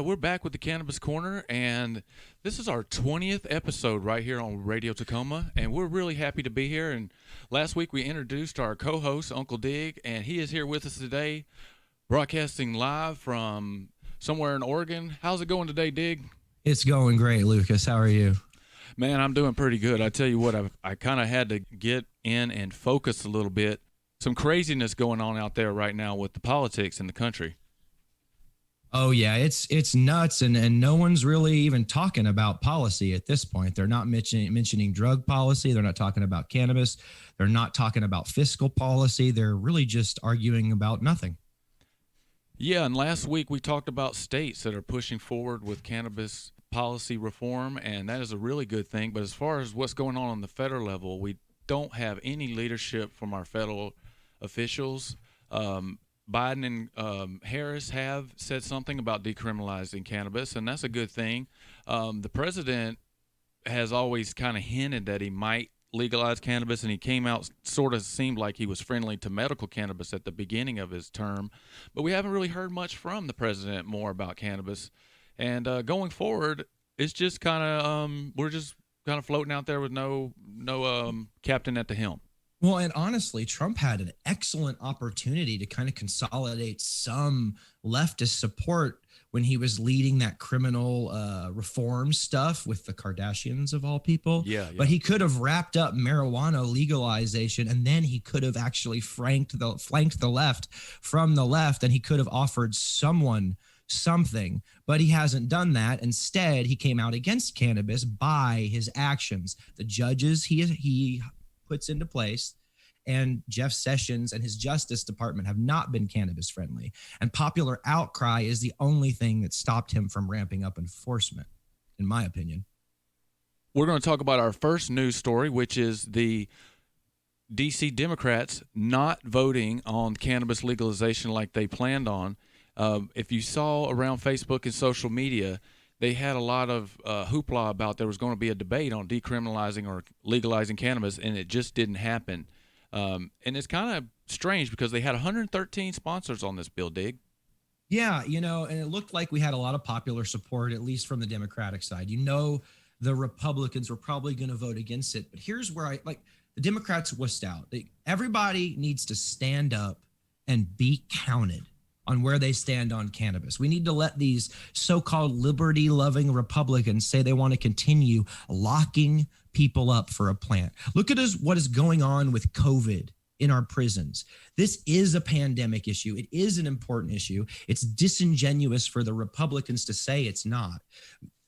we're back with the Cannabis Corner, and this is our 20th episode right here on Radio Tacoma, and we're really happy to be here. And last week we introduced our co-host, Uncle Dig, and he is here with us today, broadcasting live from somewhere in Oregon. How's it going today, Dig? It's going great, Lucas. How are you? Man, I'm doing pretty good. I tell you what, I kind of had to get in and focus a little bit. Some craziness going on out there right now with the politics in the country. Oh yeah, it's nuts, and no one's really even talking about policy at this point. They're not mentioning drug policy. They're not talking about cannabis. They're not talking about fiscal policy. They're really just arguing about nothing. Yeah, and last week we talked about states that are pushing forward with cannabis policy reform, and that is a really good thing. But as far as what's going on the federal level, we don't have any leadership from our federal officials. Biden and Harris have said something about decriminalizing cannabis, and that's a good thing. The president has always kind of hinted that he might legalize cannabis, and he came out, sort of seemed like he was friendly to medical cannabis at the beginning of his term, but we haven't really heard much from the president more about cannabis. And going forward, it's just kind of we're just kind of floating out there with no captain at the helm. Well, and honestly, Trump had an excellent opportunity to kind of consolidate some leftist support when he was leading that criminal reform stuff with the Kardashians of all people. Yeah. But he could have wrapped up marijuana legalization, and then he could have actually flanked the left from the left, and he could have offered someone something, but he hasn't done that. Instead, he came out against cannabis by his actions. The judges he puts into place and Jeff Sessions and his Justice Department have not been cannabis friendly. And popular outcry is the only thing that stopped him from ramping up enforcement, in my opinion. We're going to talk about our first news story, which is the D.C. Democrats not voting on cannabis legalization like they planned on. If you saw around Facebook and social media, they had a lot of hoopla about there was going to be a debate on decriminalizing or legalizing cannabis, and it just didn't happen. And it's kind of strange because they had 113 sponsors on this bill, Dig. Yeah, and it looked like we had a lot of popular support, at least from the Democratic side. The Republicans were probably going to vote against it. But here's where the Democrats wussed out. Everybody needs to stand up and be counted on where they stand on cannabis. We need to let these so-called liberty-loving Republicans say they want to continue locking people up for a plant. Look at what is going on with COVID in our prisons. This is a pandemic issue. It is an important issue. It's disingenuous for the Republicans to say it's not.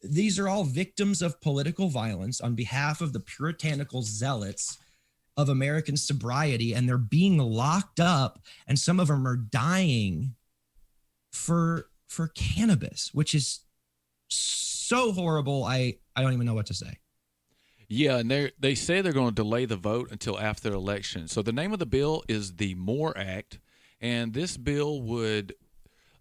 These are all victims of political violence on behalf of the puritanical zealots of American sobriety, and they're being locked up, and some of them are dying for cannabis, which is so horrible. I don't even know what to say. Yeah, and they say they're going to delay the vote until after the election. So the name of the bill is the MORE Act, and this bill would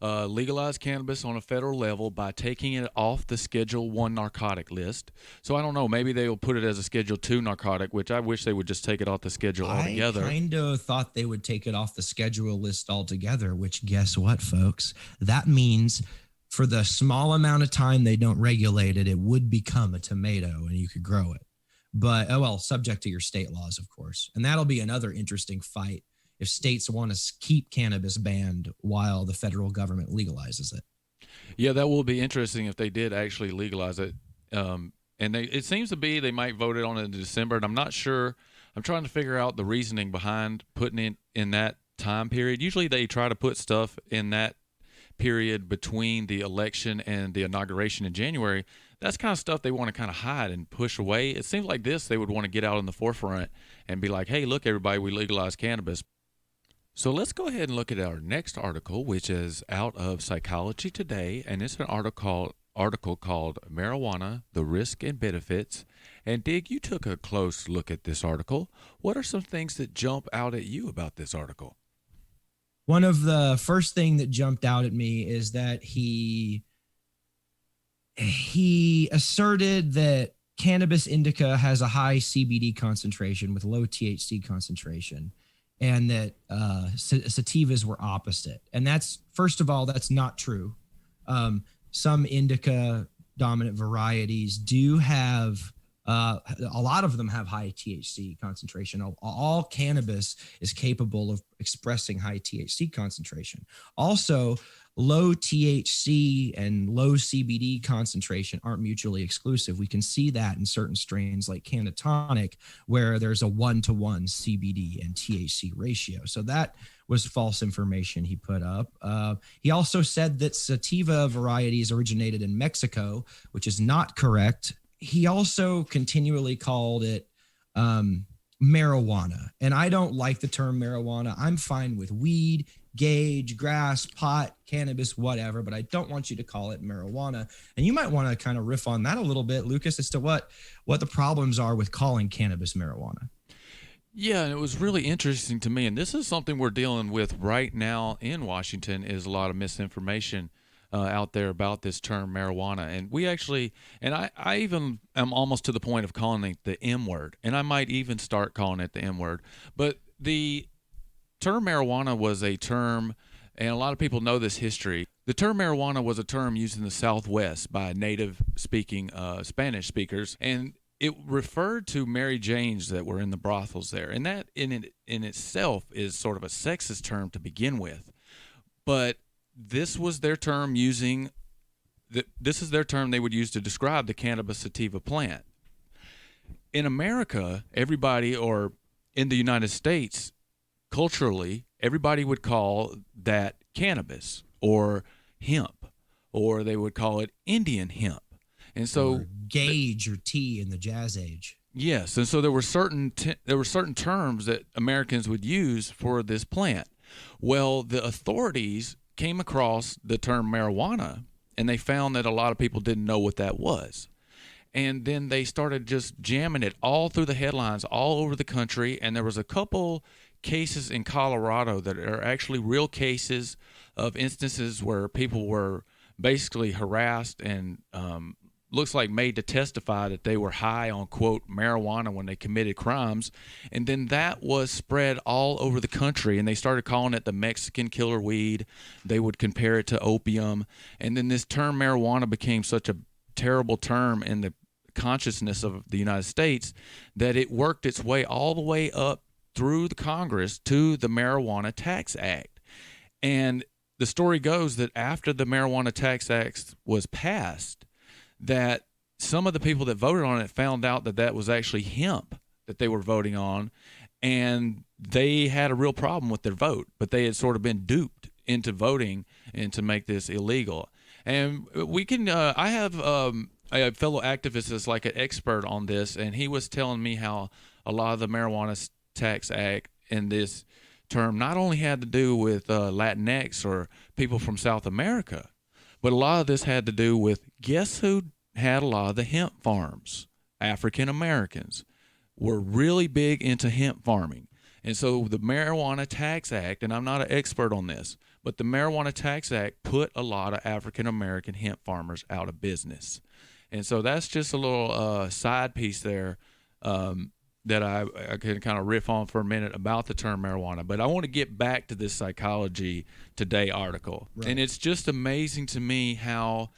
legalize cannabis on a federal level by taking it off the Schedule 1 narcotic list. So I don't know, maybe they'll put it as a Schedule 2 narcotic, which I wish they would just take it off the schedule altogether. I kind of thought they would take it off the schedule list altogether, which guess what, folks? That means for the small amount of time they don't regulate it, it would become a tomato and you could grow it. But, subject to your state laws, of course. And that'll be another interesting fight if states want to keep cannabis banned while the federal government legalizes it. Yeah, that will be interesting if they did actually legalize it. And it seems to be they might vote it on in December, and I'm not sure. I'm trying to figure out the reasoning behind putting it in that time period. Usually they try to put stuff in that period between the election and the inauguration in January. That's kind of stuff they want to kind of hide and push away. It seems like they would want to get out in the forefront and be like, hey, look, everybody, we legalize cannabis. So let's go ahead and look at our next article, which is out of Psychology Today, and it's an article called Marijuana, the Risk and Benefits. And Dig, you took a close look at this article. What are some things that jump out at you about this article? One of the first thing that jumped out at me is that he asserted that cannabis indica has a high CBD concentration with low THC concentration, and that sativas were opposite. And that's, first of all, that's not true. some indica dominant varieties do have a lot of them have high THC concentration. All cannabis is capable of expressing high THC concentration. Also, low THC and low CBD concentration aren't mutually exclusive. We can see that in certain strains like Canatonic, where there's a 1-to-1 CBD and THC ratio. So that was false information he put up. He also said that sativa varieties originated in Mexico, which is not correct. He also continually called it marijuana. And I don't like the term marijuana. I'm fine with weed, gauge, grass, pot, cannabis, whatever, but I don't want you to call it marijuana. And you might want to kind of riff on that a little bit, Lucas, as to what the problems are with calling cannabis marijuana. Yeah, and it was really interesting to me, and this is something we're dealing with right now in Washington, is a lot of misinformation out there about this term marijuana. And we actually, and I even am almost to the point of calling it the M word, and I might even start calling it the M word. But the term marijuana was a term, and a lot of people know this history. The term marijuana was a term used in the Southwest by native speaking Spanish speakers, and it referred to Mary Janes that were in the brothels there. And that in itself is sort of a sexist term to begin with. But this was their term this is their term they would use to describe the cannabis sativa plant. In America, everybody, or in the United States, culturally, everybody would call that cannabis or hemp, or they would call it Indian hemp. And so or gauge or tea in the jazz age. Yes, and so there were certain terms that Americans would use for this plant. Well, the authorities came across the term marijuana, and they found that a lot of people didn't know what that was. And then they started just jamming it all through the headlines all over the country. And there was a couple cases in Colorado that are actually real cases of instances where people were basically harassed and looks like made to testify that they were high on, quote, marijuana when they committed crimes. And then that was spread all over the country, and they started calling it the Mexican killer weed. They would compare it to opium. And then this term marijuana became such a terrible term in the consciousness of the United States that it worked its way all the way up through the Congress to the Marijuana Tax Act. And the story goes that after the Marijuana Tax Act was passed, that some of the people that voted on it found out that that was actually hemp that they were voting on, and they had a real problem with their vote, but they had sort of been duped into voting and to make this illegal. And we can, I have a fellow activist that's like an expert on this, and he was telling me how a lot of the Marijuana Tax Act in this term not only had to do with Latinx or people from South America, but a lot of this had to do with, guess who had a lot of the hemp farms? African Americans were really big into hemp farming. And so the Marijuana Tax Act, and I'm not an expert on this, but the Marijuana Tax Act put a lot of African American hemp farmers out of business. And so that's just a little side piece there that I can kind of riff on for a minute about the term marijuana. But I want to get back to this Psychology Today article. Right. And it's just amazing to me how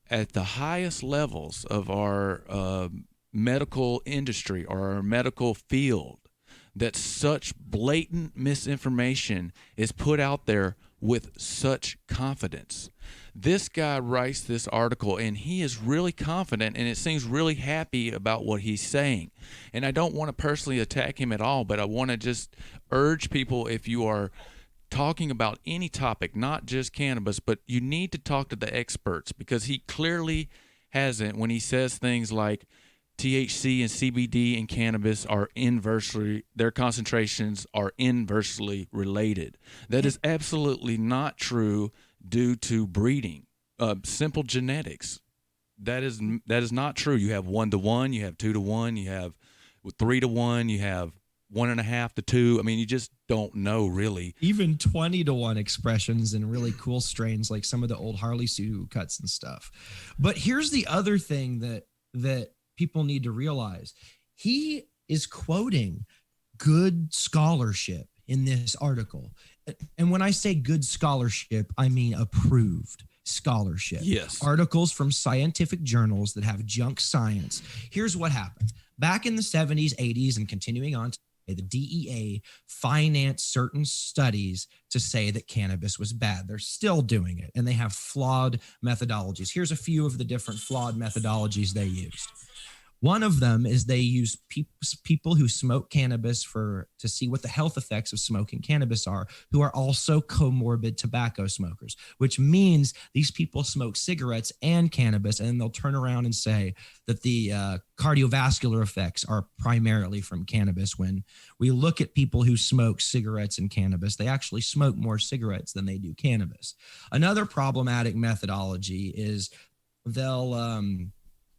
at the highest levels of our medical industry or our medical field, that such blatant misinformation is put out there with such confidence. This guy writes this article, and he is really confident, and it seems really happy about what he's saying. And I don't want to personally attack him at all, but I want to just urge people, if you are talking about any topic, not just cannabis, but you need to talk to the experts, because he clearly hasn't when he says things like THC and CBD and cannabis are their concentrations are inversely related. That is absolutely not true due to breeding, simple genetics. That is not true. You have 1-to-1, you have 2-to-1, you have 3-to-1, you have 1.5 to 2. I mean, you just don't know really. Even 20-to-1 expressions and really cool strains like some of the old Harley Sue cuts and stuff. But here's the other thing that people need to realize. He is quoting good scholarship in this article. And when I say good scholarship, I mean approved. scholarship, Yes. articles from scientific journals that have junk science. Here's what happened. Back in the 70s, 80s, and continuing on today, the DEA financed certain studies to say that cannabis was bad. They're still doing it, and they have flawed methodologies. Here's a few of the different flawed methodologies they used. One of them is they use people who smoke cannabis to see what the health effects of smoking cannabis are, who are also comorbid tobacco smokers, which means these people smoke cigarettes and cannabis, and then they'll turn around and say that the cardiovascular effects are primarily from cannabis. When we look at people who smoke cigarettes and cannabis, they actually smoke more cigarettes than they do cannabis. Another problematic methodology is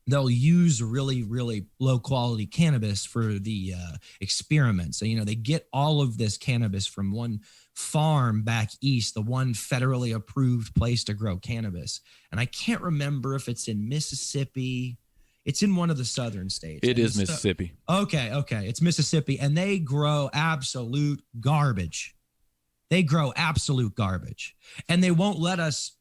they'll use really, really low quality cannabis for the experiment. So, they get all of this cannabis from one farm back east, the one federally approved place to grow cannabis. And I can't remember if it's in Mississippi. It's in one of the southern states. It is Mississippi. Okay. It's Mississippi. And they grow absolute garbage. And they won't let us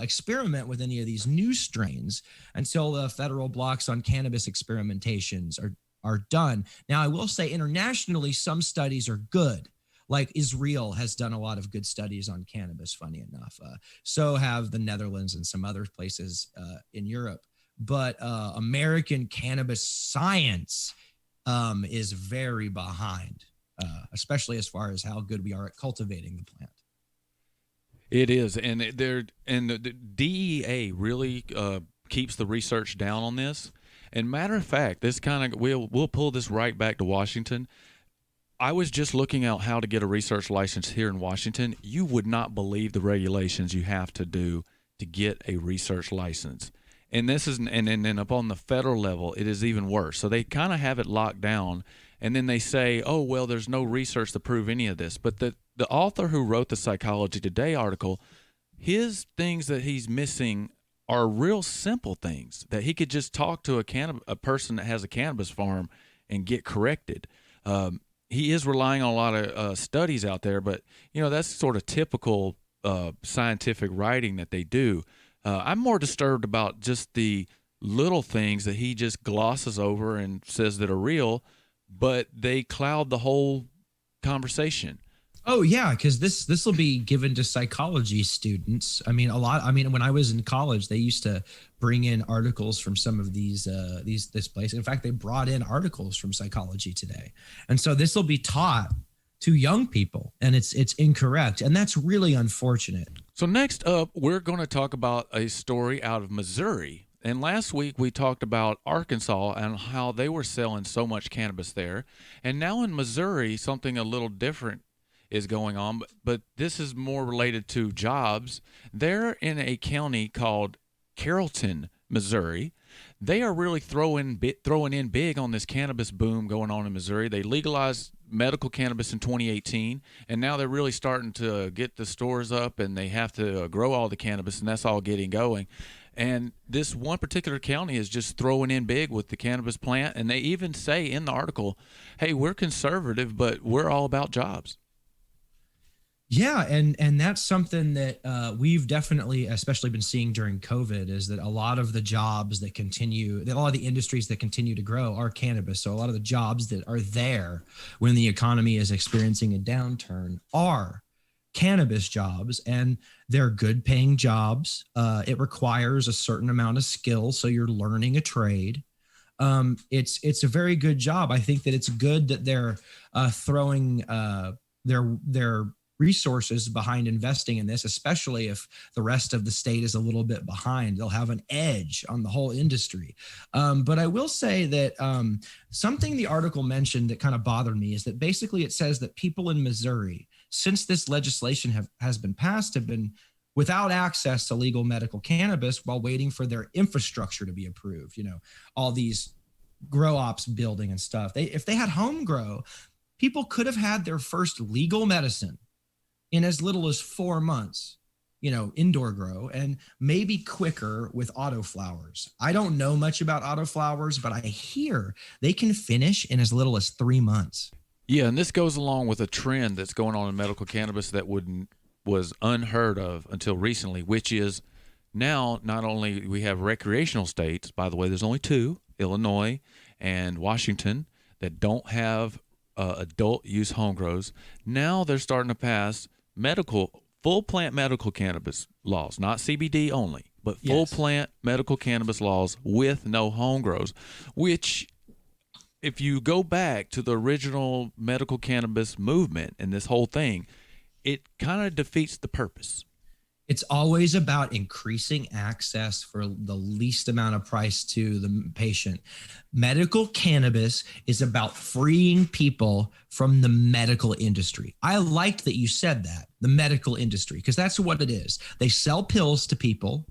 experiment with any of these new strains until the federal blocks on cannabis experimentations are done. Now, I will say internationally, some studies are good. Like Israel has done a lot of good studies on cannabis, funny enough. So have the Netherlands and some other places in Europe. But American cannabis science is very behind, especially as far as how good we are at cultivating the plant. It is, and the DEA really keeps the research down on this. And matter of fact, this kind of we'll pull this right back to Washington. I was just looking at how to get a research license here in Washington. You would not believe the regulations you have to do to get a research license. And this is, and then up on the federal level, it is even worse. So they kind of have it locked down, and then they say, oh, well, there's no research to prove any of this. But the author who wrote the Psychology Today article, his things that he's missing are real simple things that he could just talk to a person that has a cannabis farm and get corrected. He is relying on a lot of studies out there, but that's sort of typical scientific writing that they do. I'm more disturbed about just the little things that he just glosses over and says that are real, but they cloud the whole conversation. Oh yeah, because this will be given to psychology students. I mean, when I was in college, they used to bring in articles from some of this place. In fact, they brought in articles from Psychology Today, and so this will be taught to young people, and it's incorrect, and that's really unfortunate. So next up, we're going to talk about a story out of Missouri. And last week we talked about Arkansas and how they were selling so much cannabis there. And now in Missouri, something a little different is going on, but this is more related to jobs. They're in a county called Carrollton, Missouri. They are really throwing in big on this cannabis boom going on in Missouri. They legalized medical cannabis in 2018, and now they're really starting to get the stores up, and they have to grow all the cannabis, and that's all getting going. And this one particular county is just throwing in big with the cannabis plant, and they even say in the article, hey, we're conservative, but we're all about jobs. Yeah, and that's something that we've definitely, especially been seeing during COVID, is that a lot of the jobs that a lot of the industries that continue to grow are cannabis. So a lot of the jobs that are there when the economy is experiencing a downturn are cannabis jobs, and they're good paying jobs. It requires a certain amount of skill, so you're learning a trade. It's a very good job. I think that it's good that they're throwing their resources behind investing in this, especially if the rest of the state is a little bit behind. They'll have an edge on the whole industry. But I will say that something the article mentioned that kind of bothered me is that basically it says that people in Missouri, since this legislation has been passed, have been without access to legal medical cannabis while waiting for their infrastructure to be approved. All these grow ops building and stuff. If they had home grow, people could have had their first legal medicine in as little as 4 months, indoor grow, and maybe quicker with autoflowers. I don't know much about autoflowers, but I hear they can finish in as little as 3 months. Yeah, and this goes along with a trend that's going on in medical cannabis that was unheard of until recently, which is now not only we have recreational states, by the way, there's only two, Illinois and Washington, that don't have adult use home grows. Now they're starting to pass full plant medical cannabis laws, not CBD only, but full Yes. plant medical cannabis laws with no home grows, which if you go back to the original medical cannabis movement and this whole thing, it kind of defeats the purpose. It's always about increasing access for the least amount of price to the patient. Medical cannabis is about freeing people from the medical industry. I liked that you said that, the medical industry, because that's what it is. They sell pills to people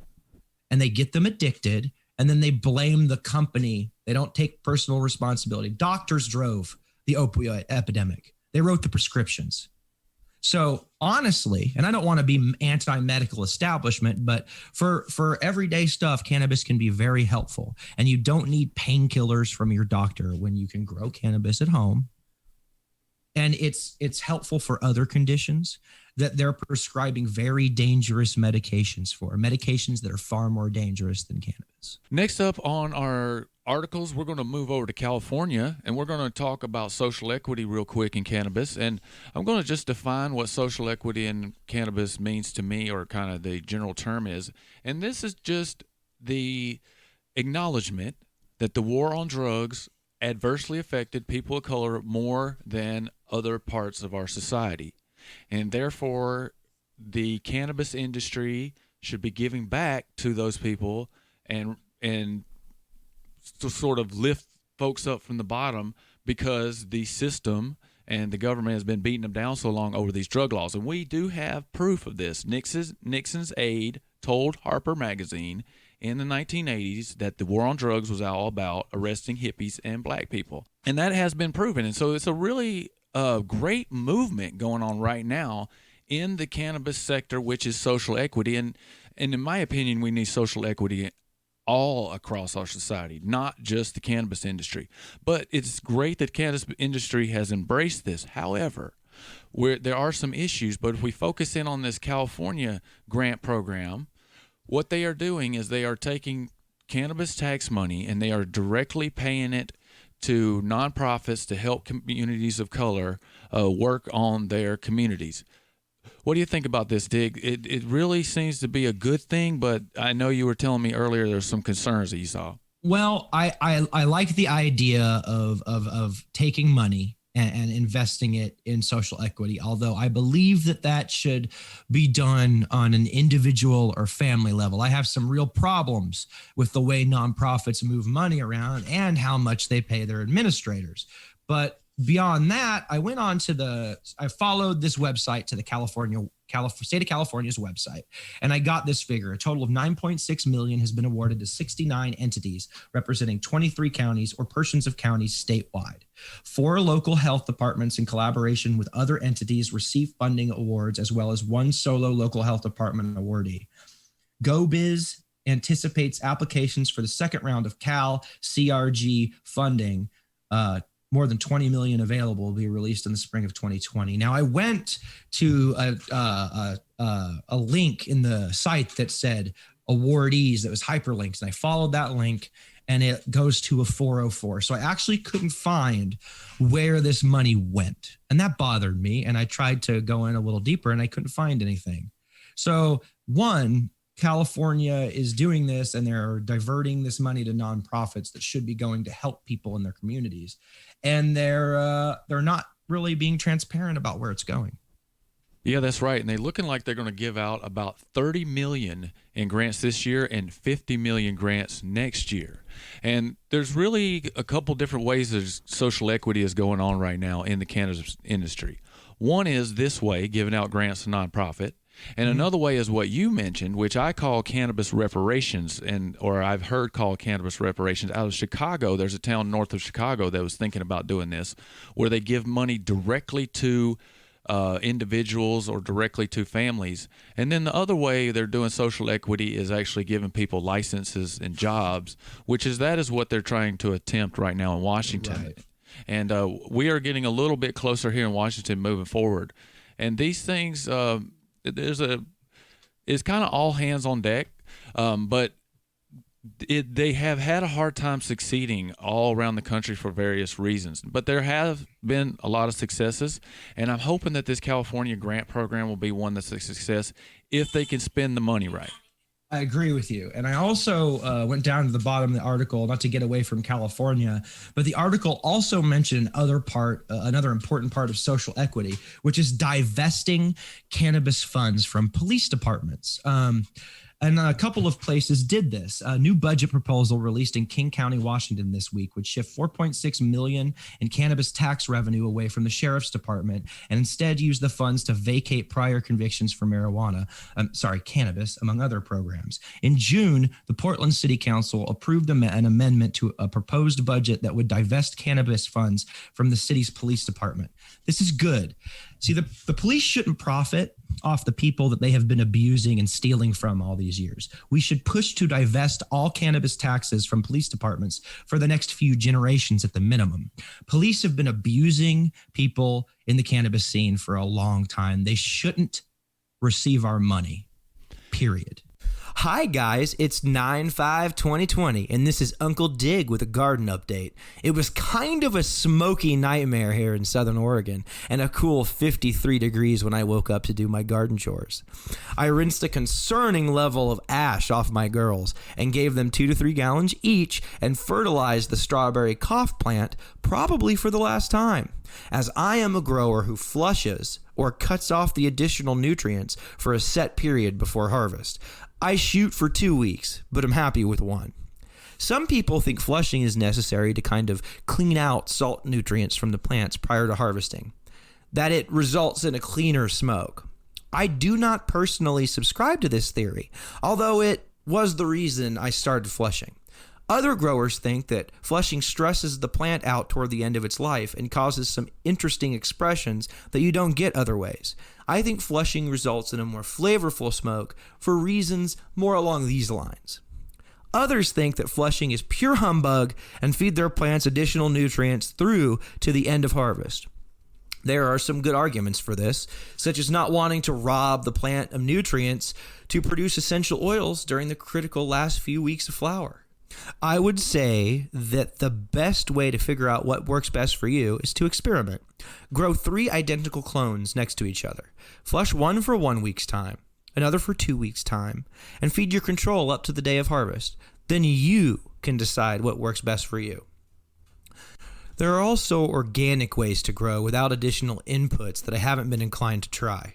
and they get them addicted, and then they blame the company. They don't take personal responsibility. Doctors drove the opioid epidemic. They wrote the prescriptions. So honestly, and I don't want to be anti-medical establishment, but for everyday stuff, cannabis can be very helpful. And you don't need painkillers from your doctor when you can grow cannabis at home. And it's helpful for other conditions that they're prescribing very dangerous medications for, medications that are far more dangerous than cannabis. Next up on our articles, we're going to move over to California, and we're going to talk about social equity real quick in cannabis. And I'm going to just define what social equity in cannabis means to me, or kind of the general term is. And this is just the acknowledgement that the war on drugs adversely affected people of color more than other parts of our society. And therefore, the cannabis industry should be giving back to those people and to sort of lift folks up from the bottom, because the system and the government has been beating them down so long over these drug laws. And we do have proof of this. Nixon's aide told Harper Magazine in the 1980s that the war on drugs was all about arresting hippies and black people. And that has been proven. And so it's a really great movement going on right now in the cannabis sector, which is social equity. And in my opinion, we need social equity all across our society, not just the cannabis industry. But it's great that cannabis industry has embraced this. However, there are some issues. But if we focus in on this California grant program, what they are doing is they are taking cannabis tax money and they are directly paying it to nonprofits to help communities of color work on their communities. What do you think about this, Dig? It really seems to be a good thing, but I know you were telling me earlier there's some concerns that you saw. Well, I like the idea of taking money and investing it in social equity, although I believe that should be done on an individual or family level. I have some real problems with the way nonprofits move money around and how much they pay their administrators. But beyond that, I followed this website to the state of California's website, and I got this figure. A total of $9.6 million has been awarded to 69 entities representing 23 counties or portions of counties statewide. 4 local health departments in collaboration with other entities receive funding awards, as well as 1 solo local health department awardee. GoBiz anticipates applications for the second round of Cal CRG funding. More than 20 million available will be released in the spring of 2020. Now, I went to a link in the site that said awardees, that was hyperlinks, and I followed that link, and it goes to a 404. So I actually couldn't find where this money went, and that bothered me. And I tried to go in a little deeper, and I couldn't find anything. So one, California is doing this, and they're diverting this money to nonprofits that should be going to help people in their communities, and they're not really being transparent about where it's going. Yeah, that's right. And they're looking like they're going to give out about 30 million in grants this year and 50 million grants next year. And there's really a couple different ways that social equity is going on right now in the cannabis industry. One is this way, giving out grants to nonprofit. And another way is what you mentioned, which I call cannabis reparations, or I've heard called cannabis reparations. Out of Chicago, there's a town north of Chicago that was thinking about doing this, where they give money directly to individuals or directly to families. And then the other way they're doing social equity is actually giving people licenses and jobs, that is what they're trying to attempt right now in Washington. Right. And we are getting a little bit closer here in Washington moving forward. And these things, it's kind of all hands on deck. But they have had a hard time succeeding all around the country for various reasons. But there have been a lot of successes, and I'm hoping that this California grant program will be one that's a success if they can spend the money right. I agree with you. And I also went down to the bottom of the article, not to get away from California, but the article also mentioned another important part of social equity, which is divesting cannabis funds from police departments. And a couple of places did this. A new budget proposal released in King County, Washington this week would shift $4.6 million in cannabis tax revenue away from the sheriff's department and instead use the funds to vacate prior convictions for cannabis, among other programs. In June, the Portland City Council approved an amendment to a proposed budget that would divest cannabis funds from the city's police department. This is good. See, the police shouldn't profit off the people that they have been abusing and stealing from all these years. We should push to divest all cannabis taxes from police departments for the next few generations at the minimum. Police have been abusing people in the cannabis scene for a long time. They shouldn't receive our money, period. Hi guys, it's 9/5/2020 and this is Uncle Dig with a garden update. It was kind of a smoky nightmare here in Southern Oregon and a cool 53 degrees when I woke up to do my garden chores. I rinsed a concerning level of ash off my girls and gave them 2 to 3 gallons each and fertilized the strawberry cough plant probably for the last time. As I am a grower who flushes or cuts off the additional nutrients for a set period before harvest, I shoot for 2 weeks, but I'm happy with 1. Some people think flushing is necessary to kind of clean out salt nutrients from the plants prior to harvesting, that it results in a cleaner smoke. I do not personally subscribe to this theory, although it was the reason I started flushing. Other growers think that flushing stresses the plant out toward the end of its life and causes some interesting expressions that you don't get other ways. I think flushing results in a more flavorful smoke for reasons more along these lines. Others think that flushing is pure humbug and feed their plants additional nutrients through to the end of harvest. There are some good arguments for this, such as not wanting to rob the plant of nutrients to produce essential oils during the critical last few weeks of flower. I would say that the best way to figure out what works best for you is to experiment. Grow 3 identical clones next to each other. Flush one for 1 week's time, another for 2 weeks' time, and feed your control up to the day of harvest. Then you can decide what works best for you. There are also organic ways to grow without additional inputs that I haven't been inclined to try.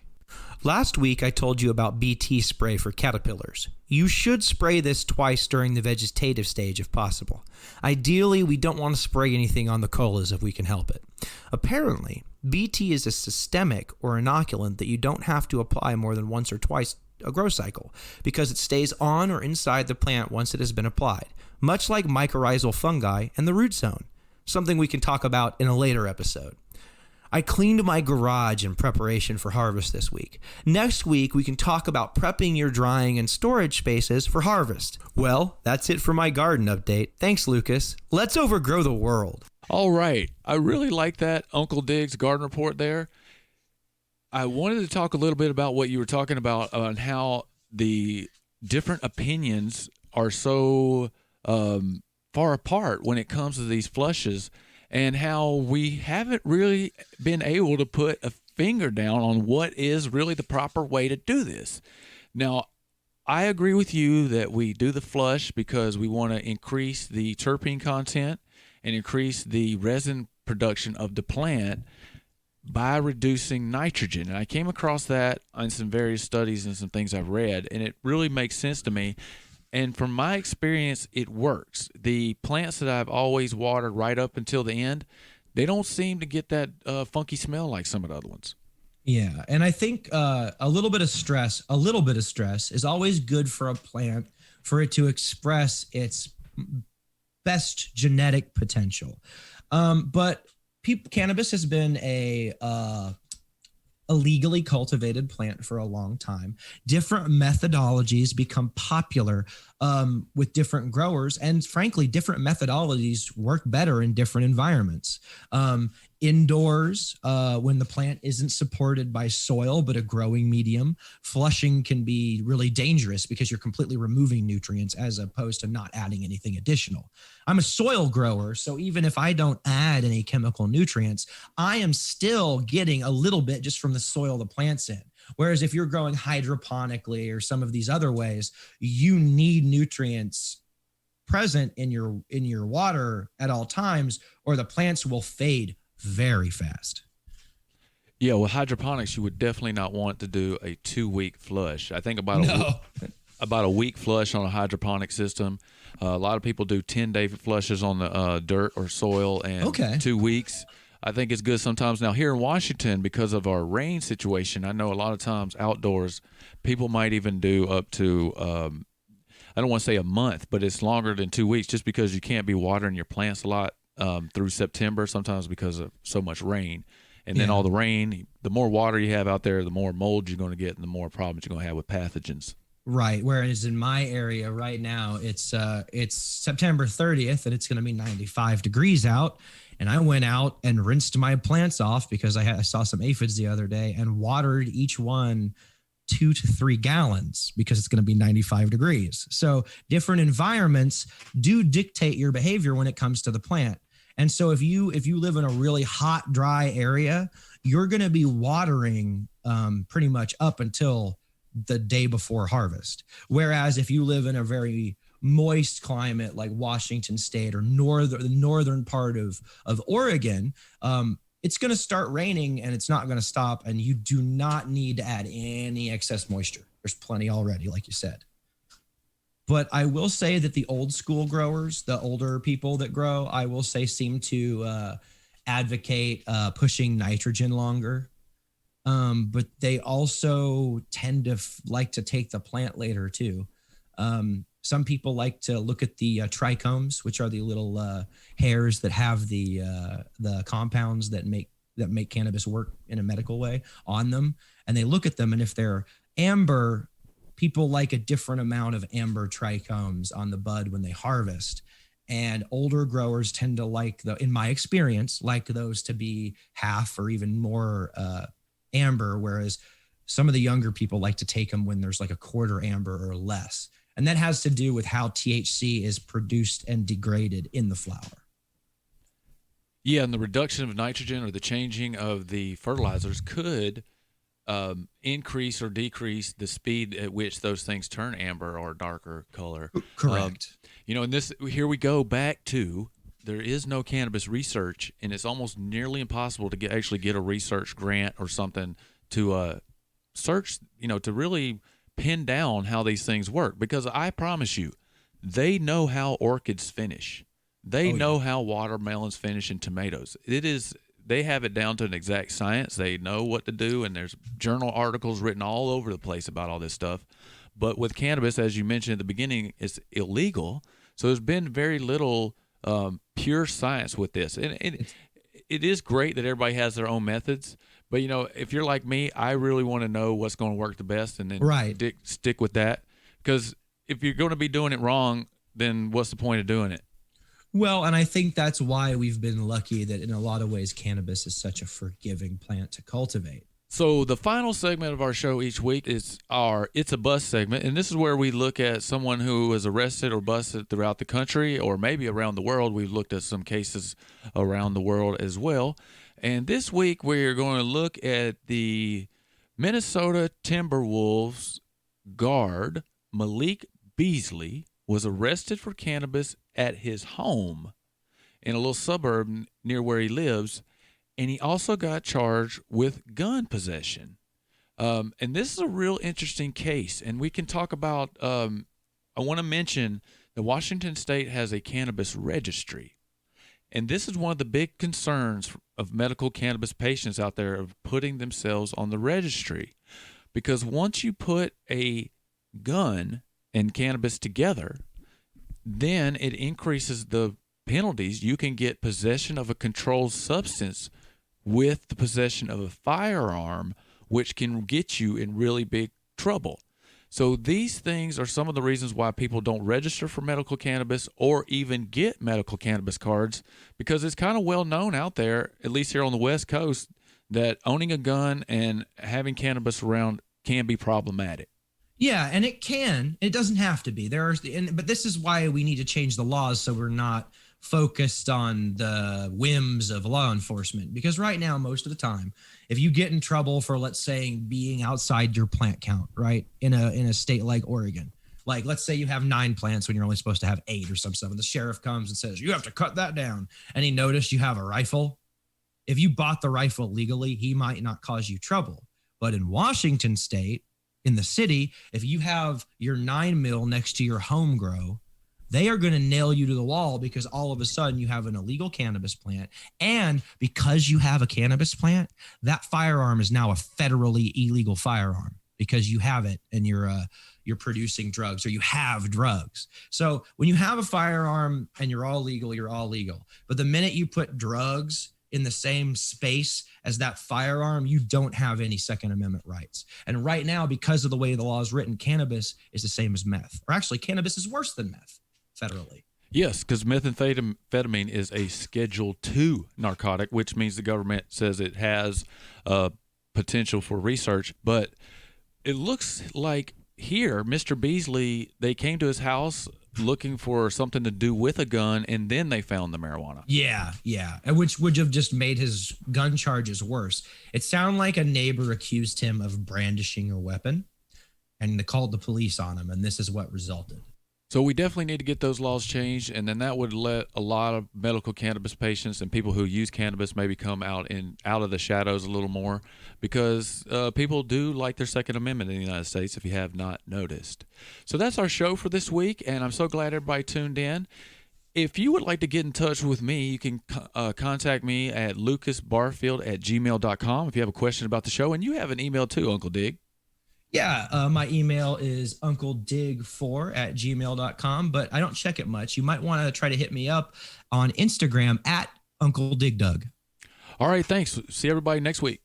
Last week, I told you about BT spray for caterpillars. You should spray this twice during the vegetative stage if possible. Ideally, we don't want to spray anything on the colas if we can help it. Apparently, BT is a systemic or inoculant that you don't have to apply more than once or twice a grow cycle because it stays on or inside the plant once it has been applied, much like mycorrhizal fungi and the root zone, something we can talk about in a later episode. I cleaned my garage in preparation for harvest this week. Next week, we can talk about prepping your drying and storage spaces for harvest. Well, that's it for my garden update. Thanks, Lucas. Let's overgrow the world. All right. I really like that Uncle Dig's garden report there. I wanted to talk a little bit about what you were talking about on how the different opinions are so far apart when it comes to these flushes, and how we haven't really been able to put a finger down on what is really the proper way to do this. Now, I agree with you that we do the flush because we want to increase the terpene content and increase the resin production of the plant by reducing nitrogen. And I came across that on some various studies and some things I've read, and it really makes sense to me. And from my experience, it works. The plants that I've always watered right up until the end, they don't seem to get that funky smell like some of the other ones. Yeah, and I think a little bit of stress is always good for a plant for it to express its best genetic potential. But cannabis has been a legally cultivated plant for a long time. Different methodologies become popular with different growers, and frankly, different methodologies work better in different environments. Indoors, when the plant isn't supported by soil but a growing medium, flushing can be really dangerous because you're completely removing nutrients as opposed to not adding anything additional. I'm a soil grower, so even if I don't add any chemical nutrients, I am still getting a little bit just from the soil the plant's in. Whereas if you're growing hydroponically or some of these other ways, you need nutrients present in your water at all times, or the plants will fade very fast. Yeah, with hydroponics, you would definitely not want to do a 2-week flush. I think about a week flush on a hydroponic system. A lot of people do 10-day flushes on the dirt or soil, and 2 weeks. I think it's good sometimes. Now, here in Washington, because of our rain situation, I know a lot of times outdoors, people might even do up to, I don't want to say a month, but it's longer than 2 weeks just because you can't be watering your plants a lot through September, sometimes because of so much rain. And then all the rain, the more water you have out there, the more mold you're going to get and the more problems you're going to have with pathogens. Right. Whereas in my area right now, it's September 30th and it's going to be 95 degrees out. And I went out and rinsed my plants off because I saw some aphids the other day and watered each one 2 to 3 gallons because it's going to be 95 degrees. So different environments do dictate your behavior when it comes to the plant. And so if you live in a really hot, dry area, you're going to be watering pretty much up until the day before harvest. Whereas if you live in a very moist climate like Washington State or the northern part of Oregon, it's going to start raining and it's not going to stop. And you do not need to add any excess moisture. There's plenty already, like you said. But I will say that the old school growers, the older people that grow, I will say seem to advocate pushing nitrogen longer. But they also tend to like to take the plant later too. Some people like to look at the trichomes, which are the little hairs that have the compounds that make cannabis work in a medical way on them, and they look at them, and if they're amber, people like a different amount of amber trichomes on the bud when they harvest. And older growers tend to in my experience, like those to be half or even more amber, whereas some of the younger people like to take them when there's like a quarter amber or less. And that has to do with how THC is produced and degraded in the flower. Yeah, and the reduction of nitrogen or the changing of the fertilizers could increase or decrease the speed at which those things turn amber or darker color. Correct. And here we go back to, there is no cannabis research, and it's almost nearly impossible to get a research grant or something to search, to really pin down how these things work. Because I promise you, they know how orchids finish. They know how watermelons finish and tomatoes. They have it down to an exact science. They know what to do, and there's journal articles written all over the place about all this stuff. But with cannabis, as you mentioned at the beginning, it's illegal. So there's been very little pure science with this. And it is great that everybody has their own methods. But, if you're like me, I really want to know what's going to work the best and then stick with that. Because if you're going to be doing it wrong, then what's the point of doing it? Well, and I think that's why we've been lucky that in a lot of ways, cannabis is such a forgiving plant to cultivate. So the final segment of our show each week is our It's a Bust segment. And this is where we look at someone who was arrested or busted throughout the country or maybe around the world. We've looked at some cases around the world as well. And this week we're going to look at the Minnesota Timberwolves guard, Malik Beasley, was arrested for cannabis at his home in a little suburb near where he lives, and he also got charged with gun possession. And this is a real interesting case, and we can talk about, I want to mention that Washington State has a cannabis registry, and this is one of the big concerns of medical cannabis patients out there of putting themselves on the registry, because once you put a gun and cannabis together, then it increases the penalties. You can get possession of a controlled substance with the possession of a firearm, which can get you in really big trouble. So these things are some of the reasons why people don't register for medical cannabis or even get medical cannabis cards, because it's kind of well known out there, at least here on the West Coast, that owning a gun and having cannabis around can be problematic. Yeah, and it doesn't have to be. But this is why we need to change the laws so we're not focused on the whims of law enforcement. Because right now, most of the time, if you get in trouble for, let's say, being outside your plant count, right, in a state like Oregon, like let's say you have 9 plants when you're only supposed to have 8 or some stuff, and the sheriff comes and says you have to cut that down, and he noticed you have a rifle. If you bought the rifle legally, he might not cause you trouble. But in Washington State, in the city, if you have your 9 mil next to your home grow, they are going to nail you to the wall because all of a sudden you have an illegal cannabis plant. And because you have a cannabis plant, that firearm is now a federally illegal firearm because you have it and you're producing drugs, or you have drugs. So when you have a firearm and you're all legal, you're all legal. But the minute you put drugs in the same space as that firearm, you don't have any Second Amendment rights. And right now, because of the way the law is written, cannabis is the same as meth. Or actually, cannabis is worse than meth federally. Yes, because methamphetamine is a Schedule II narcotic, which means the government says it has potential for research. But it looks like here, Mr. Beasley, they came to his house looking for something to do with a gun, and then they found the marijuana. Yeah, and which would have just made his gun charges worse. It sounded like a neighbor accused him of brandishing a weapon, and they called the police on him, and this is what resulted. So we definitely need to get those laws changed, and then that would let a lot of medical cannabis patients and people who use cannabis maybe come out of the shadows a little more, because people do like their Second Amendment in the United States, if you have not noticed. So that's our show for this week, and I'm so glad everybody tuned in. If you would like to get in touch with me, you can contact me at lucasbarfield@gmail.com if you have a question about the show, and you have an email too, Uncle Dig. Yeah, my email is uncledig4@gmail.com, but I don't check it much. You might want to try to hit me up on Instagram at Uncle Dig Doug. All right, thanks. See everybody next week.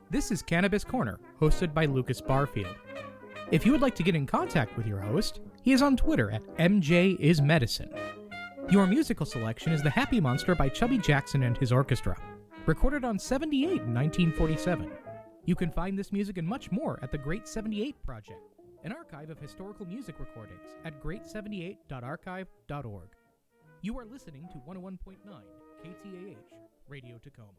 This is Cannabis Corner, hosted by Lukas Barfield. If you would like to get in contact with your host, he is on Twitter at MJIsMedicine. Your musical selection is The Happy Monster by Chubby Jackson and his orchestra, recorded on 78 in 1947. You can find this music and much more at the Great 78 Project, an archive of historical music recordings at great78.archive.org. You are listening to 101.9 KTAH, Radio Tacoma.